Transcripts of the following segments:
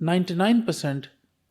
99%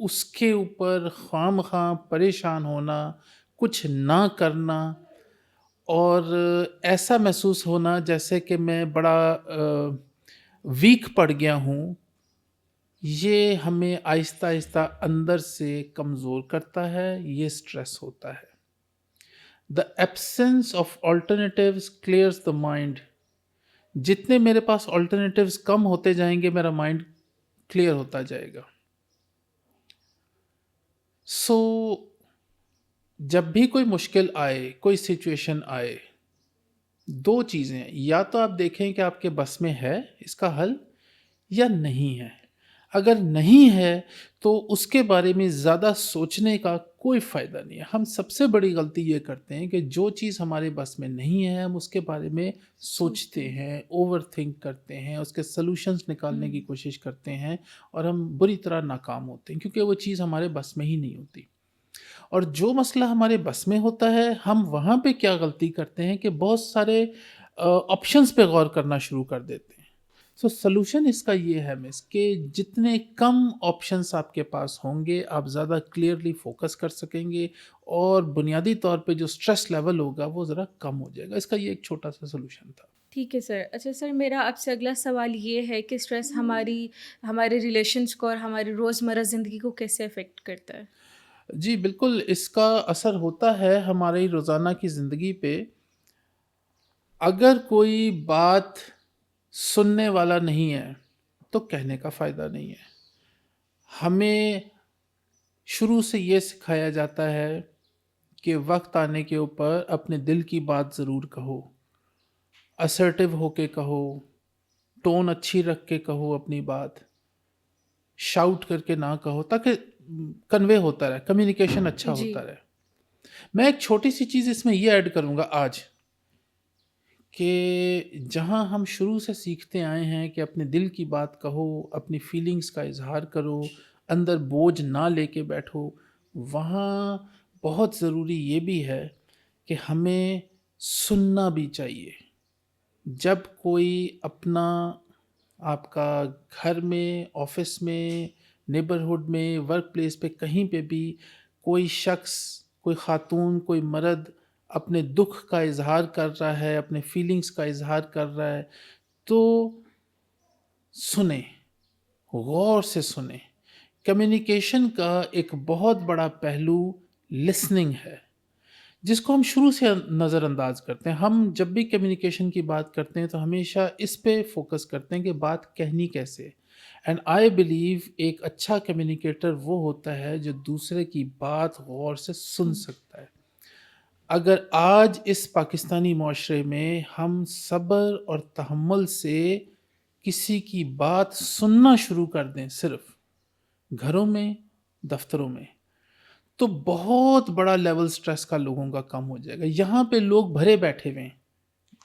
اس کے اوپر خواہ مخواہ پریشان ہونا، کچھ نہ کرنا اور ایسا محسوس ہونا جیسے کہ میں بڑا ویک پڑ گیا ہوں، یہ ہمیں آہستہ آہستہ اندر سے کمزور کرتا ہے، یہ سٹریس ہوتا ہے۔ The absence of alternatives clears the mind. جتنے میرے پاس alternatives کم ہوتے جائیں گے میرا مائنڈ کلیئر ہوتا جائے گا۔ سو جب بھی کوئی مشکل آئے، کوئی سچویشن آئے، دو چیزیں ہیں، یا تو آپ دیکھیں کہ آپ کے بس میں ہے اس کا حل یا نہیں ہے۔ اگر نہیں ہے تو اس کے بارے میں زیادہ سوچنے کا کوئی فائدہ نہیں ہے۔ ہم سب سے بڑی غلطی یہ کرتے ہیں کہ جو چیز ہمارے بس میں نہیں ہے ہم اس کے بارے میں سوچتے ہیں، اوور تھنک کرتے ہیں، اس کے سلوشنز نکالنے کی کوشش کرتے ہیں اور ہم بری طرح ناکام ہوتے ہیں کیونکہ وہ چیز ہمارے بس میں ہی نہیں ہوتی۔ اور جو مسئلہ ہمارے بس میں ہوتا ہے ہم وہاں پہ کیا غلطی کرتے ہیں کہ بہت سارے آپشنز پہ غور کرنا شروع کر دیتے ہیں۔ سو سلوشن اس کا یہ ہے مس کہ جتنے کم آپشنز آپ کے پاس ہوں گے آپ زیادہ کلیئرلی فوکس کر سکیں گے اور بنیادی طور پہ جو سٹریس لیول ہوگا وہ ذرا کم ہو جائے گا۔ اس کا یہ ایک چھوٹا سا سلوشن تھا۔ ٹھیک ہے سر۔ اچھا سر، میرا آپ سے اگلا سوال یہ ہے کہ اسٹریس ہمارے ریلیشنس کو اور ہماری روزمرہ زندگی کو کیسے افیکٹ کرتا ہے؟ جی بالکل، اس کا اثر ہوتا ہے ہماری روزانہ کی زندگی پہ۔ اگر کوئی بات سننے والا نہیں ہے تو کہنے کا فائدہ نہیں ہے۔ ہمیں شروع سے یہ سکھایا جاتا ہے کہ وقت آنے کے اوپر اپنے دل کی بات ضرور کہو، اسرٹیو ہو کے کہو، ٹون اچھی رکھ کے کہو اپنی بات، شاؤٹ کر کے نہ کہو تاکہ کنوے ہوتا رہے، کمیونیکیشن اچھا جی ہوتا رہے۔ میں ایک چھوٹی سی چیز اس میں یہ ایڈ کروں گا آج کہ جہاں ہم شروع سے سیکھتے آئے ہیں کہ اپنے دل کی بات کہو، اپنی فیلنگز کا اظہار کرو، اندر بوجھ نہ لے کے بیٹھو، وہاں بہت ضروری یہ بھی ہے کہ ہمیں سننا بھی چاہیے۔ جب کوئی اپنا آپ کا گھر میں، آفس میں، نیبرہڈ میں، ورک پلیس پہ کہیں پہ بھی کوئی شخص، کوئی خاتون، کوئی مرد اپنے دکھ کا اظہار کر رہا ہے، اپنے فیلنگز کا اظہار کر رہا ہے تو سنیں، غور سے سنیں۔ کمیونیکیشن کا ایک بہت بڑا پہلو لسننگ ہے جس کو ہم شروع سے نظر انداز کرتے ہیں۔ ہم جب بھی کمیونیکیشن کی بات کرتے ہیں تو ہمیشہ اس پہ فوکس کرتے ہیں کہ بات کہنی کیسے۔ اینڈ آئی بلیو ایک اچھا کمیونیکیٹر وہ ہوتا ہے جو دوسرے کی بات غور سے سن سکتا ہے۔ اگر آج اس پاکستانی معاشرے میں ہم صبر اور تحمل سے کسی کی بات سننا شروع کر دیں، صرف گھروں میں، دفتروں میں، تو بہت بڑا لیول سٹریس کا لوگوں کا کم ہو جائے گا۔ یہاں پہ لوگ بھرے بیٹھے ہوئے ہیں،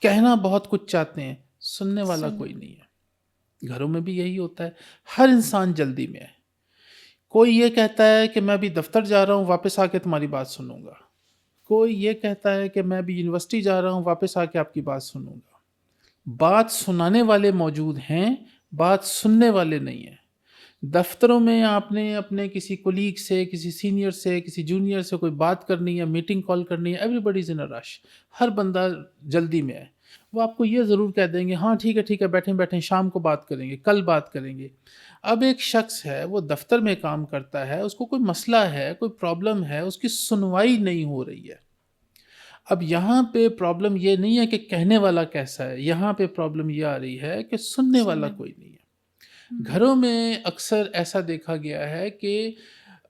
کہنا بہت کچھ چاہتے ہیں، سننے والا کوئی نہیں ہے۔ گھروں میں بھی یہی ہوتا ہے، ہر انسان جلدی میں ہے۔ کوئی یہ کہتا ہے کہ میں ابھی دفتر جا رہا ہوں، واپس آ کے تمہاری بات سنوں گا۔ کوئی یہ کہتا ہے کہ میں ابھی یونیورسٹی جا رہا ہوں، واپس آ کے آپ کی بات سنوں گا۔ بات سنانے والے موجود ہیں، بات سننے والے نہیں ہیں۔ دفتروں میں آپ نے اپنے کسی کولیگ سے، کسی سینئر سے، کسی جونیئر سے کوئی بات کرنی ہے، میٹنگ کال کرنی ہے، ایوری بڈی از ان اے رش، ہر بندہ جلدی میں ہے۔ وہ آپ کو یہ ضرور کہہ دیں گے ہاں ٹھیک ہے بیٹھیں بیٹھیں، شام کو بات کریں گے، کل بات کریں گے۔ اب ایک شخص ہے وہ دفتر میں کام کرتا ہے، اس کو کوئی مسئلہ ہے، کوئی پرابلم ہے، اس کی سنوائی نہیں ہو رہی ہے۔ اب یہاں پہ پرابلم یہ نہیں ہے کہ کہنے والا کیسا ہے، یہاں پہ پرابلم یہ آ رہی ہے کہ سننے والا کوئی نہیں ہے۔ گھروں میں اکثر ایسا دیکھا گیا ہے کہ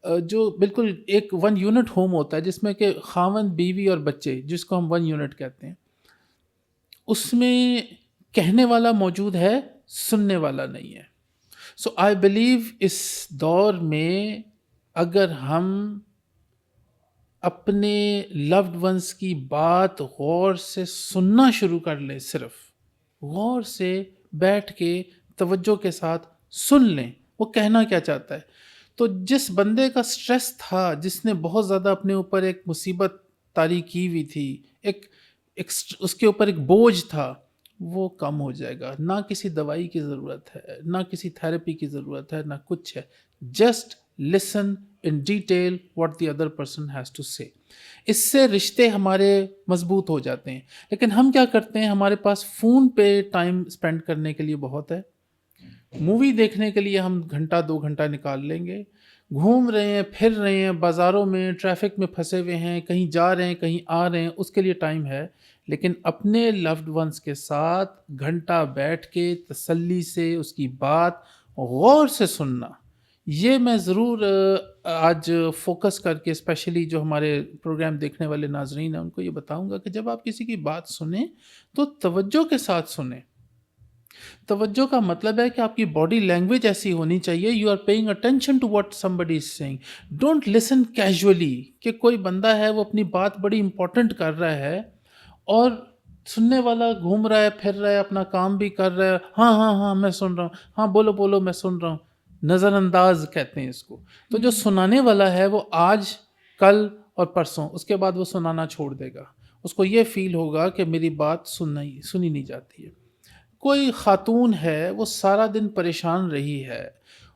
جو بالکل ایک ون یونٹ ہوم ہوتا ہے جس میں کہ خاوند، بیوی اور بچے، جس کو ہم ون یونٹ کہتے ہیں، اس میں کہنے والا موجود ہے، سننے والا نہیں ہے۔ سو آئی بلیو اس دور میں اگر ہم اپنے لوڈ ونس کی بات غور سے سننا شروع کر لیں، صرف غور سے بیٹھ کے توجہ کے ساتھ سن لیں وہ کہنا کیا چاہتا ہے، تو جس بندے کا سٹریس تھا، جس نے بہت زیادہ اپنے اوپر ایک مصیبت طاری کی ہوئی تھی، اس کے اوپر ایک بوجھ تھا، وہ کم ہو جائے گا۔ نہ کسی دوائی کی ضرورت ہے، نہ کسی تھیراپی کی ضرورت ہے، نہ کچھ ہے، just listen in detail what the other person has to say. اس سے رشتے ہمارے مضبوط ہو جاتے ہیں. لیکن ہم کیا کرتے ہیں, ہمارے پاس فون پہ ٹائم اسپینڈ کرنے کے لیے بہت ہے, مووی دیکھنے کے لیے ہم گھنٹہ 2 گھنٹہ نکال لیں گے, گھوم رہے ہیں, پھر رہے ہیں, بازاروں میں ٹریفک میں پھنسے ہوئے ہیں, کہیں جا رہے ہیں, کہیں آ رہے ہیں, اس کے لیے ٹائم ہے. لیکن اپنے لوڈ ونس کے ساتھ گھنٹہ بیٹھ کے تسلی سے اس کی بات غور سے سننا, یہ میں ضرور آج فوکس کر کے اسپیشلی جو ہمارے پروگرام دیکھنے والے ناظرین ہیں ان کو یہ بتاؤں گا کہ جب آپ کسی کی بات سنیں تو توجہ کے ساتھ سنیں. توجہ کا مطلب ہے کہ آپ کی باڈی لینگویج ایسی ہونی چاہیے, you are paying attention to what somebody is saying. Don't listen casually, کہ کوئی بندہ ہے وہ اپنی بات بڑی امپورٹنٹ کر رہا ہے اور سننے والا گھوم رہا ہے, پھر رہا ہے, اپنا کام بھی کر رہا ہے, ہاں ہاں ہاں میں سن رہا ہوں, ہاں بولو بولو میں سن رہا ہوں. نظر انداز کہتے ہیں اس کو. تو جو سنانے والا ہے وہ آج کل اور پرسوں, اس کے بعد وہ سنانا چھوڑ دے گا. اس کو یہ فیل ہوگا کہ میری بات سنی نہیں جاتی ہے. کوئی خاتون ہے وہ سارا دن پریشان رہی ہے,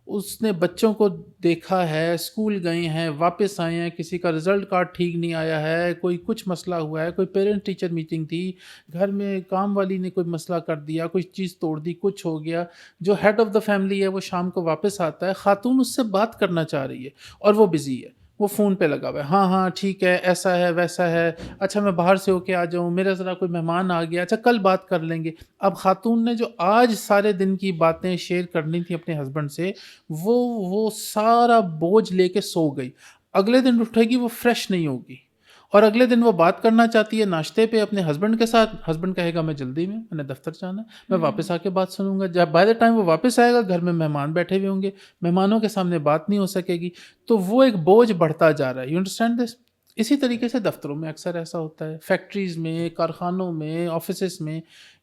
اس نے بچوں کو دیکھا ہے, اسکول گئے ہیں, واپس آئے ہیں, کسی کا رزلٹ کارڈ ٹھیک نہیں آیا ہے, کوئی کچھ مسئلہ ہوا ہے, کوئی پیرنٹ ٹیچر میٹنگ تھی, گھر میں کام والی نے کوئی مسئلہ کر دیا, کوئی چیز توڑ دی, کچھ ہو گیا. جو ہیڈ آف دا فیملی ہے وہ شام کو واپس آتا ہے, خاتون اس سے بات کرنا چاہ رہی ہے اور وہ بزی ہے, وہ فون پہ لگا ہوا ہے, ہاں ہاں ٹھیک ہے, ایسا ہے ویسا ہے, اچھا میں باہر سے ہو کے آ جاؤں, میرا ذرا کوئی مہمان آ گیا, اچھا کل بات کر لیں گے. اب خاتون نے جو آج سارے دن کی باتیں شیئر کرنی تھی اپنے ہسبینڈ سے, وہ سارا بوجھ لے کے سو گئی. اگلے دن اٹھے گی وہ فریش نہیں ہوگی, اور اگلے دن وہ بات کرنا چاہتی ہے ناشتے پہ اپنے ہسبینڈ کے ساتھ. ہسبینڈ کہے گا میں جلدی میں نے دفتر جانا ہے, میں واپس آ کے بات سنوں گا. جب بائی دا ٹائم وہ واپس آئے گا گھر میں مہمان بیٹھے ہوئے ہوں گے, مہمانوں کے سامنے بات نہیں ہو سکے گی, تو وہ ایک بوجھ بڑھتا جا رہا ہے. You understand this. اسی طریقے سے دفتروں میں اکثر ایسا ہوتا ہے, فیکٹریز میں, کارخانوں میں, آفیسز میں,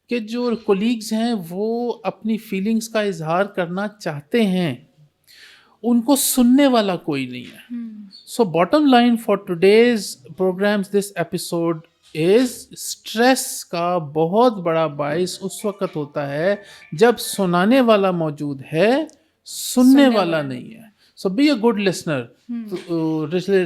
کہ جو کولیگز ہیں وہ اپنی فیلنگز کا اظہار کرنا چاہتے ہیں, ان کو سننے والا کوئی نہیں ہے. So bottom line for today's programs this episode is stress کا بہت بڑا باعث اس وقت ہوتا ہے جب سنانے والا موجود ہے, سننے والا نہیں ہے. So be a good listener.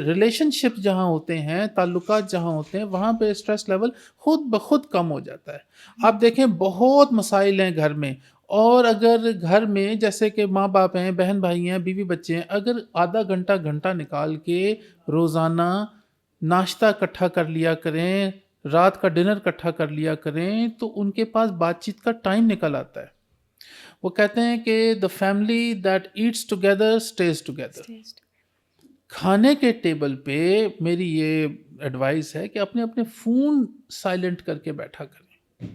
Relationship جہاں ہوتے ہیں, تعلقات جہاں ہوتے ہیں, وہاں پہ اسٹریس لیول خود بخود کم ہو جاتا ہے. آپ دیکھیں بہت مسائل ہیں گھر میں, اور اگر گھر میں جیسے کہ ماں باپ ہیں, بہن بھائی ہیں, بیوی بچے ہیں, اگر آدھا گھنٹہ نکال کے روزانہ ناشتہ اکٹھا کر لیا کریں, رات کا ڈنر اکٹھا کر لیا کریں, تو ان کے پاس بات چیت کا ٹائم نکل آتا ہے. وہ کہتے ہیں کہ the family that eats together stays together. کھانے کے ٹیبل پہ میری یہ ایڈوائس ہے کہ اپنے اپنے فون سائلنٹ کر کے بیٹھا کریں,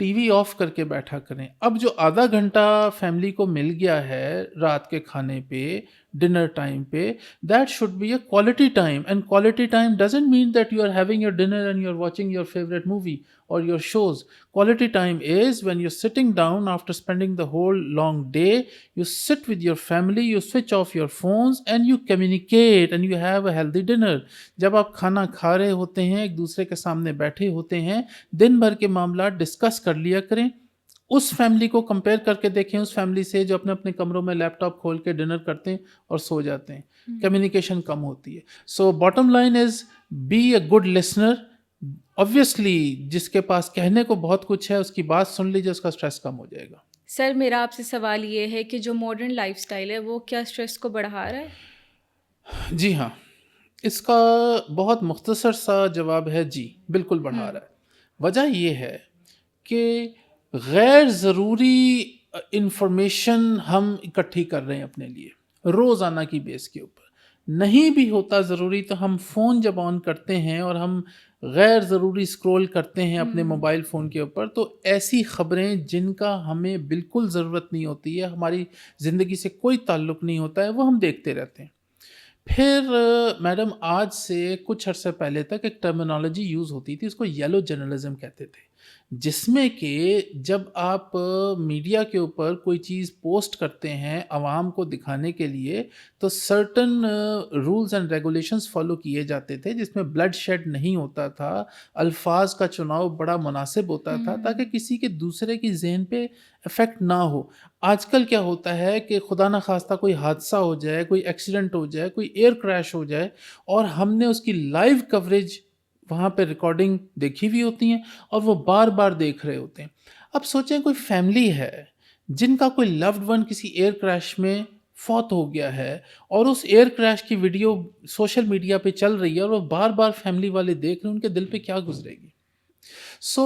ٹی وی آف کر کے بیٹھا کریں. اب جو آدھا گھنٹہ فیملی کو مل گیا ہے رات کے کھانے پہ, ڈنر ٹائم پہ, that should be a quality time. And quality time doesn't mean that you are having your dinner and you are watching your favourite movie or your shows. Quality time is when you're sitting down after spending the whole long day, you sit with your family, you switch off your phones and you communicate and you have a healthy dinner. جب آپ کھانا کھا رہے ہوتے ہیں, ایک دوسرے کے سامنے بیٹھے ہوتے ہیں, دن بھر کے معاملات ڈسکس کر لیا کریں. اس فیملی کو کمپیئر کر کے دیکھیں اس فیملی سے جو اپنے اپنے کمروں میں لیپ ٹاپ کھول کے ڈنر کرتے ہیں اور سو جاتے ہیں. کمیونیکیشن کم ہوتی ہے. So bottom line is be a good listener. obviously جس کے پاس کہنے کو بہت کچھ ہے اس کی بات سن لیجیے, اس کا سٹریس کم ہو جائے گا. سر میرا آپ سے سوال یہ ہے کہ جو ماڈرن لائف سٹائل ہے وہ کیا سٹریس کو بڑھا رہا ہے؟ جی ہاں, اس کا بہت مختصر سا جواب ہے جی بالکل بڑھا رہا ہے. وجہ یہ ہے کہ غیر ضروری انفارمیشن ہم اکٹھی کر رہے ہیں اپنے لیے روزانہ کی بیس کے اوپر. نہیں بھی ہوتا ضروری تو ہم فون جب آن کرتے ہیں اور ہم غیر ضروری اسکرول کرتے ہیں اپنے موبائل فون کے اوپر, تو ایسی خبریں جن کا ہمیں بالکل ضرورت نہیں ہوتی ہے, ہماری زندگی سے کوئی تعلق نہیں ہوتا ہے, وہ ہم دیکھتے رہتے ہیں. پھر میڈم آج سے کچھ عرصے پہلے تک ایک ٹرمینالوجی یوز ہوتی تھی, اس کو یلو جرنلزم کہتے تھے. جس میں کہ جب آپ میڈیا کے اوپر کوئی چیز پوسٹ کرتے ہیں عوام کو دکھانے کے لیے تو certain rules and regulations follow کیے جاتے تھے جس میں بلڈ شیڈ نہیں ہوتا تھا، الفاظ کا چناؤ بڑا مناسب ہوتا تھا تاکہ کسی کے دوسرے کی ذہن پہ افیکٹ نہ ہو۔ آج کل کیا ہوتا ہے کہ خدا نخواستہ کوئی حادثہ ہو جائے، کوئی ایکسیڈنٹ ہو جائے، کوئی ایئر کریش ہو جائے اور ہم نے اس کی لائیو کوریج وہاں پہ ریکارڈنگ دیکھی ہوئی ہوتی ہیں اور وہ بار بار دیکھ رہے ہوتے ہیں۔ اب سوچیں کوئی فیملی ہے جن کا کوئی لوڈ ون کسی ایئر کریش میں فوت ہو گیا ہے اور اس ایئر کریش کی ویڈیو سوشل میڈیا پہ چل رہی ہے اور وہ بار بار فیملی والے دیکھ رہے ہیں، ان کے دل پہ کیا گزرے گی؟ سو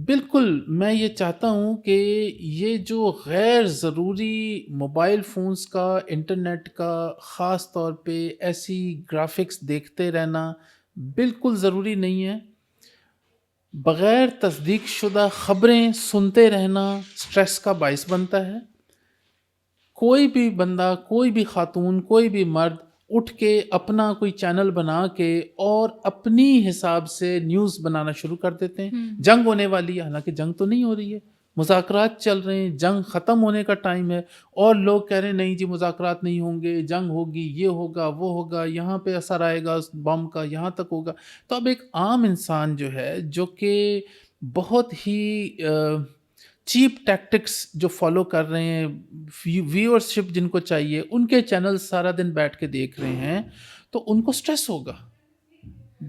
بالکل میں یہ چاہتا ہوں کہ یہ جو غیر ضروری موبائل فونز کا، انٹرنیٹ کا، خاص طور پہ ایسی گرافکس دیکھتے رہنا بالکل ضروری نہیں ہے۔ بغیر تصدیق شدہ خبریں سنتے رہنا سٹریس کا باعث بنتا ہے۔ کوئی بھی بندہ، کوئی بھی خاتون، کوئی بھی مرد اٹھ کے اپنا کوئی چینل بنا کے اور اپنی حساب سے نیوز بنانا شروع کر دیتے ہیں۔ جنگ ہونے والی ہے، حالانکہ جنگ تو نہیں ہو رہی ہے، مذاکرات چل رہے ہیں، جنگ ختم ہونے کا ٹائم ہے اور لوگ کہہ رہے ہیں نہیں جی مذاکرات نہیں ہوں گے، جنگ ہوگی، یہ ہوگا، وہ ہوگا، یہاں پہ اثر آئے گا بم کا، یہاں تک ہوگا۔ تو اب ایک عام انسان جو ہے جو کہ بہت ہی چیپ ٹیکٹکس جو فالو کر رہے ہیں، ویورشپ جن کو چاہیے، ان کے چینل سارا دن بیٹھ کے دیکھ رہے ہیں تو ان کو سٹریس ہوگا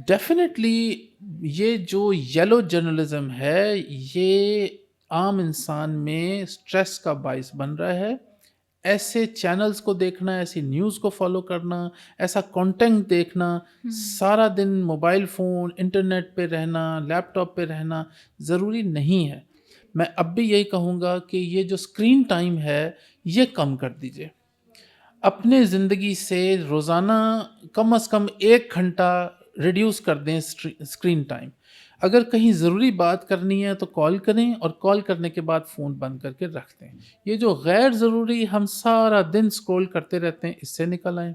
ڈیفینیٹلی۔ یہ جو یلو جرنلزم ہے یہ عام انسان میں سٹریس کا باعث بن رہا ہے۔ ایسے چینلز کو دیکھنا، ایسی نیوز کو فالو کرنا، ایسا کنٹینٹ دیکھنا، سارا دن موبائل فون، انٹرنیٹ پہ رہنا، لیپ ٹاپ پہ رہنا ضروری نہیں ہے۔ میں اب بھی یہی کہوں گا کہ یہ جو اسکرین ٹائم ہے یہ کم کر دیجیے۔ اپنے زندگی سے روزانہ کم از کم 1 گھنٹہ ریڈیوس کر دیں اسکرین ٹائم۔ اگر کہیں ضروری بات کرنی ہے تو کال کریں اور کال کرنے کے بعد فون بند کر کے رکھ دیں۔ یہ جو غیر ضروری ہم سارا دن سکرول کرتے رہتے ہیں اس سے نکل آئیں۔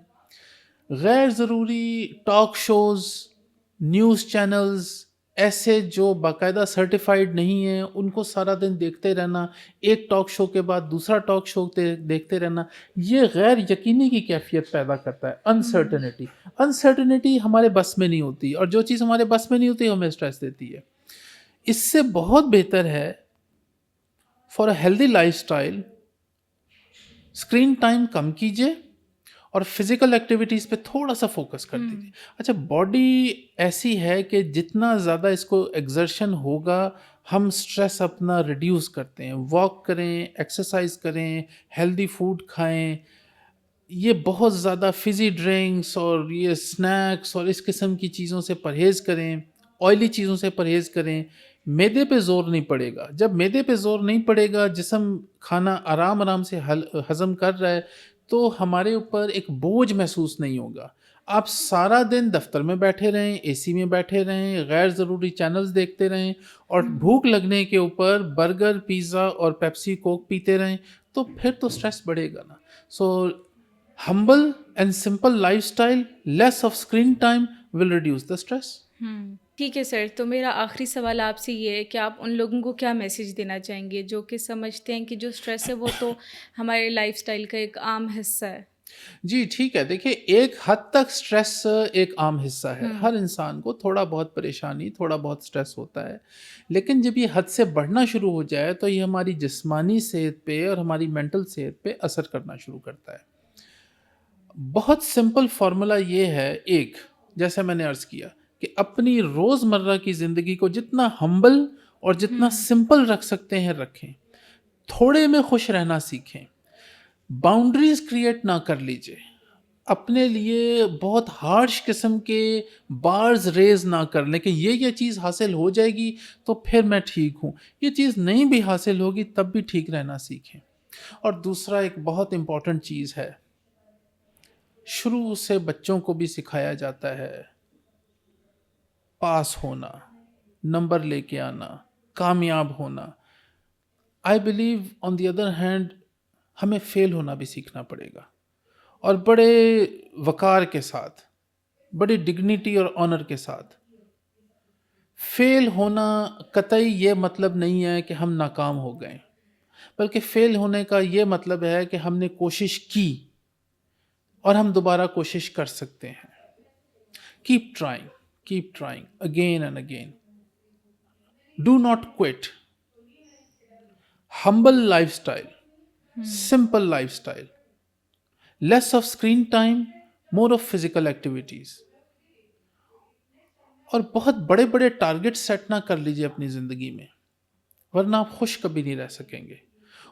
غیر ضروری ٹاک شوز، نیوز چینلز ایسے جو باقاعدہ سرٹیفائیڈ نہیں ہیں ان کو سارا دن دیکھتے رہنا، ایک ٹاک شو کے بعد دوسرا ٹاک شو دیکھتے رہنا، یہ غیر یقینی کی کیفیت پیدا کرتا ہے۔ انسرٹنٹی ہمارے بس میں نہیں ہوتی اور جو چیز ہمارے بس میں نہیں ہوتی ہمیں سٹریس دیتی ہے۔ اس سے بہت بہتر ہے for a healthy lifestyle screen time کم کیجیے اور فزیکل ایکٹیویٹیز پہ تھوڑا سا فوکس کر دیجیے۔ اچھا باڈی ایسی ہے کہ جتنا زیادہ اس کو ایگزرشن ہوگا ہم سٹریس اپنا ریڈیوس کرتے ہیں۔ واک کریں، ایکسرسائز کریں، ہیلدی فوڈ کھائیں، یہ بہت زیادہ فزی ڈرنکس اور یہ سنیکس اور اس قسم کی چیزوں سے پرہیز کریں، آئلی چیزوں سے پرہیز کریں۔ میدے پہ زور نہیں پڑے گا۔ جب میدے پہ زور نہیں پڑے گا، جسم کھانا آرام سے ہضم کر رہا ہے تو ہمارے اوپر ایک بوجھ محسوس نہیں ہوگا۔ آپ سارا دن دفتر میں بیٹھے رہیں، اے سی میں بیٹھے رہیں، غیر ضروری چینلز دیکھتے رہیں اور بھوک لگنے کے اوپر برگر، پیزا اور پیپسی کوک پیتے رہیں تو پھر تو سٹریس بڑھے گا نا۔ So humble and simple lifestyle, less of screen time will reduce the stress. ٹھیک ہے سر، تو میرا آخری سوال آپ سے یہ ہے کہ آپ ان لوگوں کو کیا میسیج دینا چاہیں گے جو کہ سمجھتے ہیں کہ جو سٹریس ہے وہ تو ہمارے لائف سٹائل کا ایک عام حصہ ہے؟ جی ٹھیک ہے، دیکھیے ایک حد تک سٹریس ایک عام حصہ ہے، ہر انسان کو تھوڑا بہت پریشانی، تھوڑا بہت سٹریس ہوتا ہے، لیکن جب یہ حد سے بڑھنا شروع ہو جائے تو یہ ہماری جسمانی صحت پہ اور ہماری مینٹل صحت پہ اثر کرنا شروع کرتا ہے۔ بہت سمپل فارمولا یہ ہے، ایک جیسے میں نے عرض کیا کہ اپنی روزمرہ کی زندگی کو جتنا ہمبل اور جتنا سمپل رکھ سکتے ہیں رکھیں، تھوڑے میں خوش رہنا سیکھیں، باؤنڈریز کریٹ نہ کر لیجئے، اپنے لیے بہت ہارش قسم کے بارز ریز نہ کر لیں کہ یہ چیز حاصل ہو جائے گی تو پھر میں ٹھیک ہوں، یہ چیز نہیں بھی حاصل ہوگی تب بھی ٹھیک رہنا سیکھیں۔ اور دوسرا ایک بہت امپورٹنٹ چیز ہے، شروع سے بچوں کو بھی سکھایا جاتا ہے پاس ہونا، نمبر لے کے آنا، کامیاب ہونا۔ I believe on the other hand ہمیں فیل ہونا بھی سیکھنا پڑے گا اور بڑے وقار کے ساتھ، بڑی ڈگنیٹی اور آنر کے ساتھ۔ فیل ہونا قطعی یہ مطلب نہیں ہے کہ ہم ناکام ہو گئے، بلکہ فیل ہونے کا یہ مطلب ہے کہ ہم نے کوشش کی اور ہم دوبارہ کوشش کر سکتے ہیں. Keep trying again and again. Do not quit. Humble life style, simple lifestyle, less of screen time, more of physical activities. اور بہت بڑے بڑے ٹارگٹ سیٹ نہ کر لیجیے اپنی زندگی میں، ورنہ آپ خوش کبھی نہیں رہ سکیں گے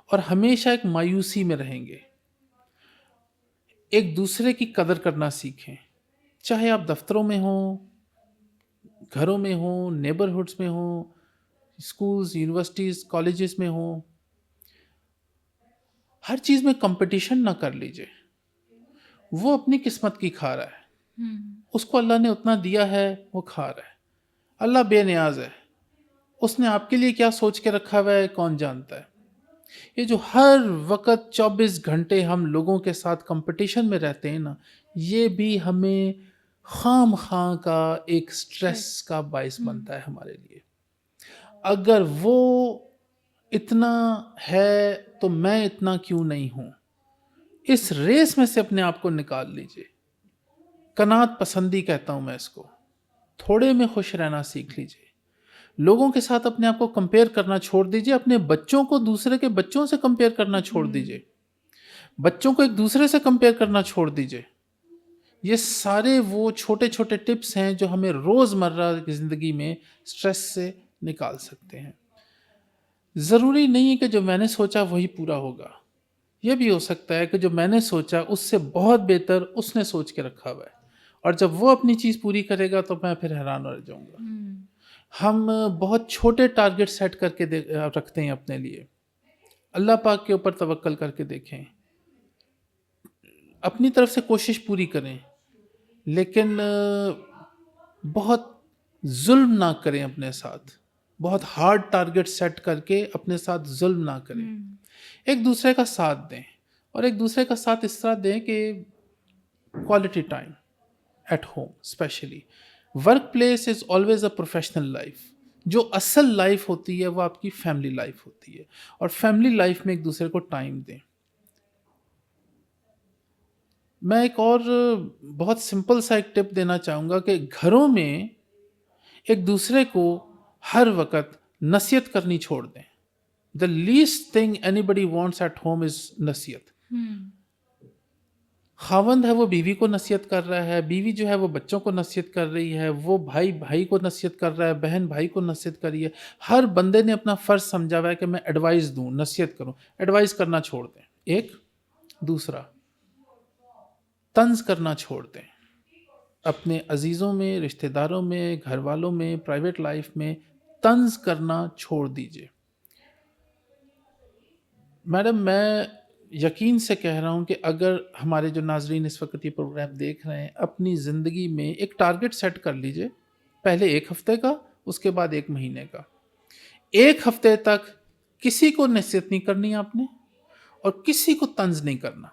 اور ہمیشہ ایک مایوسی میں رہیں گے. ایک دوسرے کی قدر کرنا سیکھیں، چاہے آپ دفتروں میں ہوں، گھروں میں ہوں، نیبرہڈس میں ہوں، اسکولز، یونیورسٹیز، کالجز میں ہوں. ہر چیز میں کمپٹیشن نہ کر لیجیے. وہ اپنی قسمت کی کھا رہا ہے، اس کو اللہ نے اتنا دیا ہے، وہ کھا رہا ہے. اللہ بے نیاز ہے، اس نے آپ کے لیے کیا سوچ کے رکھا ہوا ہے کون جانتا ہے. یہ جو ہر وقت 24 گھنٹے ہم لوگوں کے ساتھ کمپٹیشن میں رہتے ہیں نا، یہ بھی ہمیں خام خواہ کا ایک سٹریس کا باعث بنتا ہے ہمارے لیے. اگر وہ اتنا ہے تو میں اتنا کیوں نہیں ہوں، اس ریس میں سے اپنے آپ کو نکال لیجئے. قناعت پسندی کہتا ہوں میں اس کو. تھوڑے میں خوش رہنا سیکھ لیجئے. لوگوں کے ساتھ اپنے آپ کو کمپیئر کرنا چھوڑ دیجئے. اپنے بچوں کو دوسرے کے بچوں سے کمپیئر کرنا چھوڑ دیجئے. بچوں کو ایک دوسرے سے کمپیئر کرنا چھوڑ دیجئے. یہ سارے وہ چھوٹے چھوٹے ٹپس ہیں جو ہمیں روزمرہ کی زندگی میں سٹریس سے نکال سکتے ہیں. ضروری نہیں ہے کہ جو میں نے سوچا وہی پورا ہوگا. یہ بھی ہو سکتا ہے کہ جو میں نے سوچا اس سے بہت بہتر اس نے سوچ کے رکھا ہوا ہے، اور جب وہ اپنی چیز پوری کرے گا تو میں پھر حیران رہ جاؤں گا. ہم بہت چھوٹے ٹارگٹ سیٹ کر کے رکھتے ہیں اپنے لیے. اللہ پاک کے اوپر توکل کر کے دیکھیں، اپنی طرف سے کوشش پوری کریں، لیکن بہت ظلم نہ کریں اپنے ساتھ. بہت ہارڈ ٹارگٹ سیٹ کر کے اپنے ساتھ ظلم نہ کریں. ایک دوسرے کا ساتھ دیں، اور ایک دوسرے کا ساتھ اس طرح دیں کہ quality time at home especially. Workplace is always a professional life. جو اصل لائف ہوتی ہے وہ آپ کی فیملی لائف ہوتی ہے، اور فیملی لائف میں ایک دوسرے کو ٹائم دیں. میں ایک اور بہت سمپل سا ایک ٹپ دینا چاہوں گا کہ گھروں میں ایک دوسرے کو ہر وقت نصیحت کرنی چھوڑ دیں. The least thing anybody wants at home is نصیحت. خاوند ہے وہ بیوی کو نصیحت کر رہا ہے، بیوی جو ہے وہ بچوں کو نصیحت کر رہی ہے، وہ بھائی کو نصیحت کر رہا ہے، بہن بھائی کو نصیحت کر رہی ہے. ہر بندے نے اپنا فرض سمجھا ہوا ہے کہ میں ایڈوائز دوں، نصیحت کروں. ایڈوائز کرنا چھوڑ دیں. ایک دوسرا طنز کرنا چھوڑ دیں. اپنے عزیزوں میں، رشتہ داروں میں، گھر والوں میں، پرائیویٹ لائف میں طنز کرنا چھوڑ دیجئے. میڈم میں یقین سے کہہ رہا ہوں کہ اگر ہمارے جو ناظرین اس وقت یہ پروگرام دیکھ رہے ہیں، اپنی زندگی میں ایک ٹارگٹ سیٹ کر لیجئے. پہلے 1 ہفتے کا، اس کے بعد 1 مہینے کا. 1 ہفتے تک کسی کو نصیحت نہیں کرنی آپ نے، اور کسی کو طنز نہیں کرنا.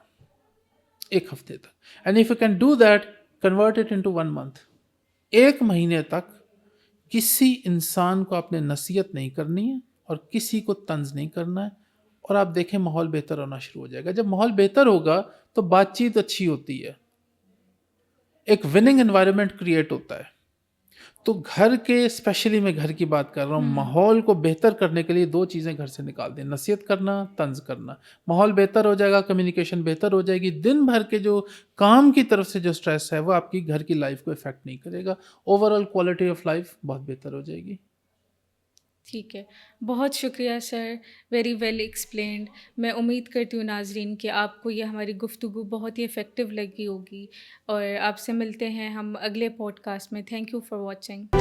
1 ہفتے تک. And if you can do that, convert it into 1 month. 1 مہینے تک کسی انسان کو آپ نے نصیحت نہیں کرنی ہے اور کسی کو طنز نہیں کرنا ہے، اور آپ دیکھیں ماحول بہتر ہونا شروع ہو جائے گا. جب ماحول بہتر ہوگا تو بات چیت اچھی ہوتی ہے، ایک وننگ انوائرمنٹ کریٹ ہوتا ہے. تو گھر کے، اسپیشلی میں گھر کی بات کر رہا ہوں، ماحول کو بہتر کرنے کے لیے 2 چیزیں گھر سے نکال دیں: نصیحت کرنا، طنز کرنا. ماحول بہتر ہو جائے گا، کمیونیکیشن بہتر ہو جائے گی. دن بھر کے جو کام کی طرف سے جو سٹریس ہے وہ آپ کی گھر کی لائف کو افیکٹ نہیں کرے گا. Overall quality of life بہت بہتر ہو جائے گی. ٹھیک ہے، بہت شکریہ سر، ویری ویل ایکسپلینڈ. میں امید کرتی ہوں ناظرین کہ آپ کو یہ ہماری گفتگو بہت ہی افیکٹو لگی ہوگی، اور آپ سے ملتے ہیں ہم اگلے پوڈ کاسٹ میں. Thank you for watching.